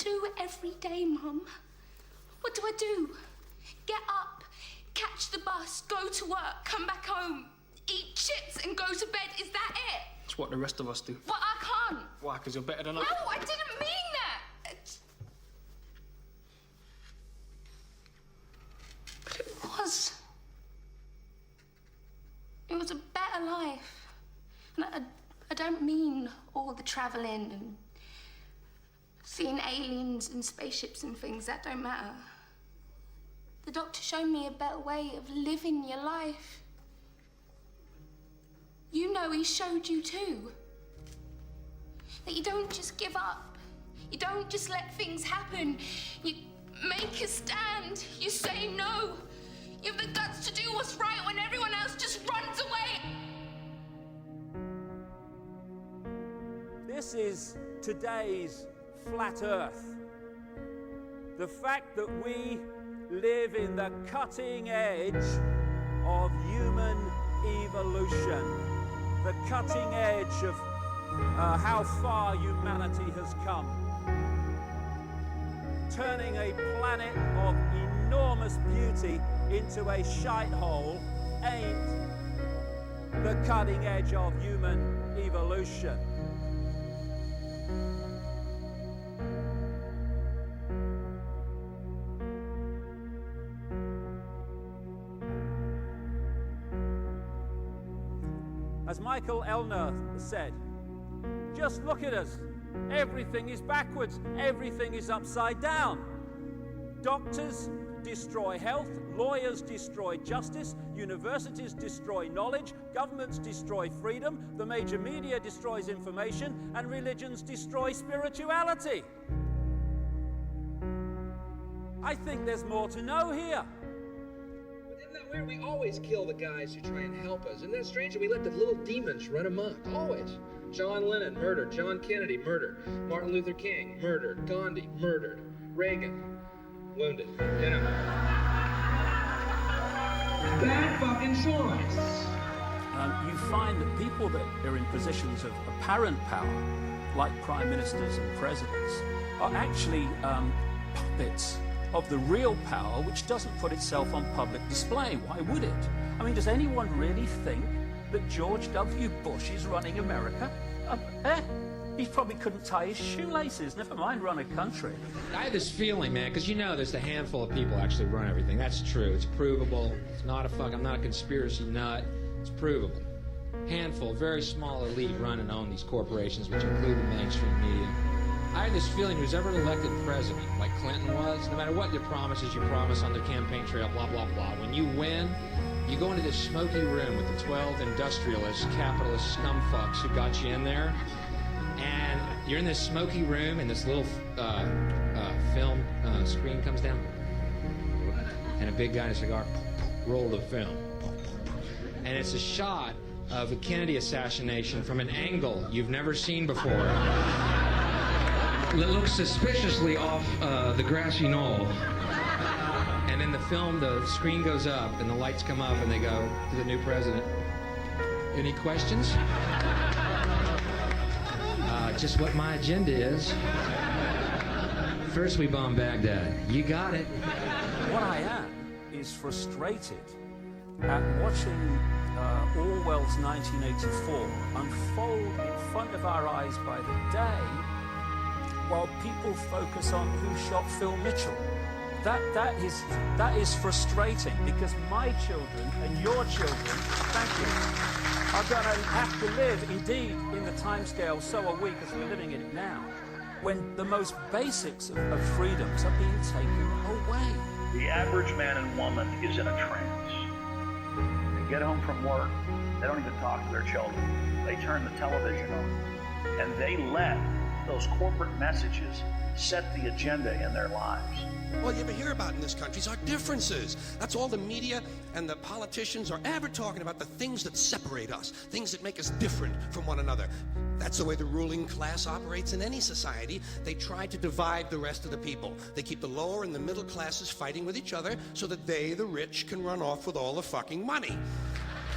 do every day, Mum? What do I do? Get up, catch the bus, go to work, come back home, eat chips and go to bed. Is that it? It's what the rest of us do. But I can't. Why? Because you're better than us? No, I didn't mean that. But it was. It was a better life. And I don't mean all the travelling and seeing aliens and spaceships and things. That don't matter. The doctor showed me a better way of living your life. You know he showed you too. That you don't just give up. You don't just let things happen. You make a stand. You say no. You have the guts to do what's right when everyone else just runs away. This is today's flat Earth. The fact that we live in the cutting edge of human evolution. The cutting edge of how far humanity has come. Turning a planet of enormous beauty into a shithole ain't the cutting edge of human evolution. As Michael Elner said, just look at us. Everything is backwards. Everything is upside down. Doctors destroy health, lawyers destroy justice, universities destroy knowledge, governments destroy freedom, the major media destroys information, and religions destroy spirituality. I think there's more to know here. Isn't that weird? We always kill the guys who try and help us. Isn't that strange that we let the little demons run amok? Always. John Lennon, murdered. John Kennedy, murdered. Martin Luther King, murdered. Gandhi, murdered. Reagan, wounded. You know. Bad fucking choice. You find that people that are in positions of apparent power, like prime ministers and presidents, are actually puppets of the real power, which doesn't put itself on public display. Why would it? I mean, does anyone really think that George W. Bush is running America? He probably couldn't tie his shoelaces, never mind run a country. I have this feeling, man, because you know there's a handful of people actually run everything. That's true. It's provable. It's not I'm not a conspiracy nut. It's provable. Handful, very small elite run and own these corporations, which include the mainstream media. I have this feeling who's ever elected president, like Clinton was, no matter what your promises you promise on the campaign trail, blah, blah, blah, when you win, you go into this smoky room with the 12 industrialist, capitalist scumfucks who got you in there, and you're in this smoky room, and this little film screen comes down, and a big guy in a cigar, roll the film. And it's a shot of a Kennedy assassination from an angle you've never seen before. It looks suspiciously off the grassy knoll. And in the film, the screen goes up and the lights come up and they go to the new president. Any questions? Just what my agenda is. First we bomb Baghdad. You got it. What I am is frustrated at watching Orwell's 1984 unfold in front of our eyes by the day, while people focus on who shot Phil Mitchell. That is frustrating, because my children and your children, thank you, are going to have to live, indeed, in the timescale, so are we, because we're living in it now, when the most basics of freedoms are being taken away. The average man and woman is in a trance. They get home from work, they don't even talk to their children. They turn the television on, and they let those corporate messages set the agenda in their lives. All you ever hear about in this country is our differences. That's all the media and the politicians are ever talking about, the things that separate us, things that make us different from one another. That's the way the ruling class operates in any society. They try to divide the rest of the people. They keep the lower and the middle classes fighting with each other so that they, the rich, can run off with all the fucking money.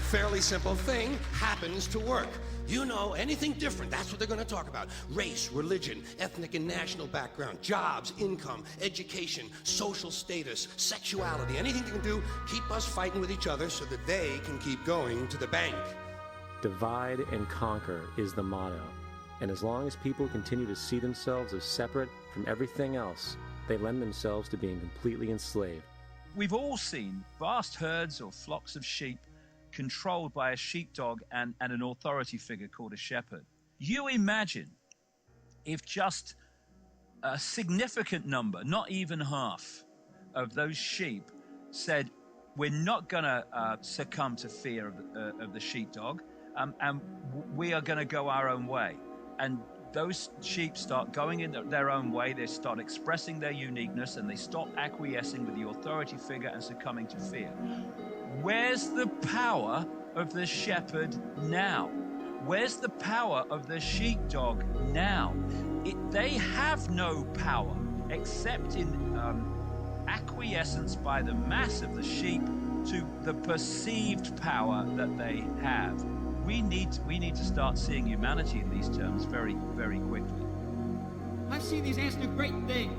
fairly simple thing happens to work. You know, anything different, that's what they're going to talk about. Race, religion, ethnic and national background, jobs, income, education, social status, sexuality, anything they can do, keep us fighting with each other so that they can keep going to the bank. Divide and conquer is the motto. And as long as people continue to see themselves as separate from everything else, they lend themselves to being completely enslaved. We've all seen vast herds or flocks of sheep controlled by a sheepdog and an authority figure called a shepherd. You imagine if just a significant number, not even half, of those sheep said, we're not going to succumb to fear of the sheepdog, and we are going to go our own way. And those sheep start going in their own way, they start expressing their uniqueness, and they stop acquiescing with the authority figure and succumbing to fear. Where's the power of the shepherd now? Where's the power of the sheepdog now? They have no power except in acquiescence by the mass of the sheep to the perceived power that they have. We need to start seeing humanity in these terms very, very quickly. I've seen these ants do great things.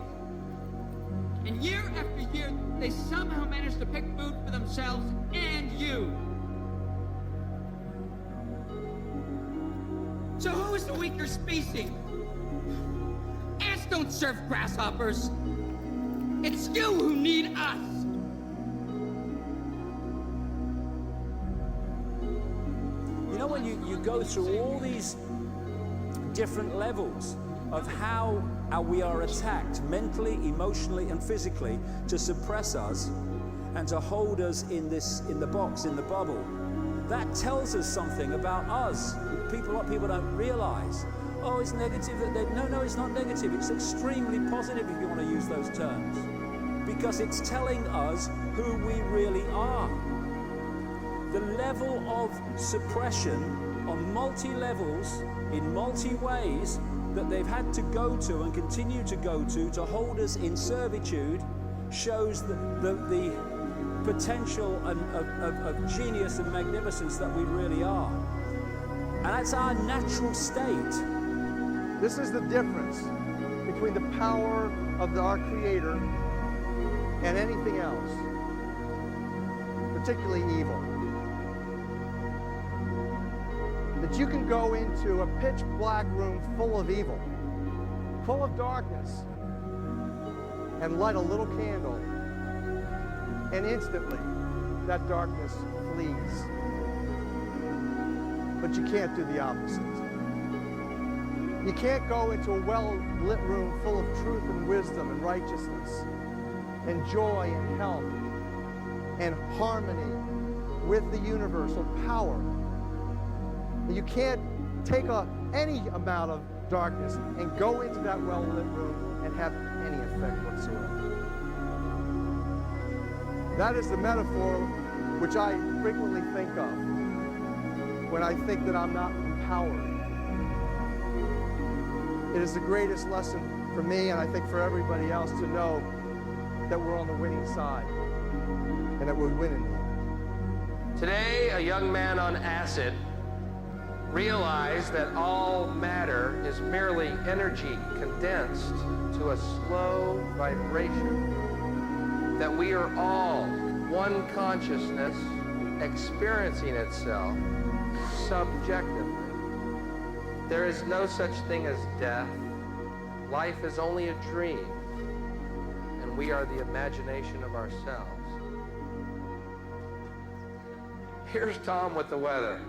And year after year, they somehow manage to pick food for themselves and you. So who is the weaker species? Ants don't serve grasshoppers. It's you who need us. You know, when you go through all these different levels of how we are attacked mentally, emotionally, and physically to suppress us and to hold us in the box, in the bubble, that tells us something about us. What people don't realize. Oh, it's negative. No, it's not negative. It's extremely positive if you want to use those terms, because it's telling us who we really are. The level of suppression on multi-levels, in multi-ways, that they've had to go to and continue to go to hold us in servitude shows the potential of genius and magnificence that we really are. And that's our natural state. This is the difference between the power of our Creator and anything else, particularly evil. That you can go into a pitch black room full of evil, full of darkness, and light a little candle, and instantly that darkness flees. But you can't do the opposite. You can't go into a well-lit room full of truth and wisdom and righteousness and joy and health and harmony with the universal power. You can't take any amount of darkness and go into that well-lit room and have any effect whatsoever. That is the metaphor which I frequently think of when I think that I'm not empowered. It is the greatest lesson for me, and I think for everybody else, to know that we're on the winning side and that we're winning. Today, a young man on acid realized that all matter is merely energy condensed to a slow vibration, that we are all one consciousness experiencing itself subjectively. There is no such thing as death. Life is only a dream, and we are the imagination of ourselves. Here's Tom with the weather.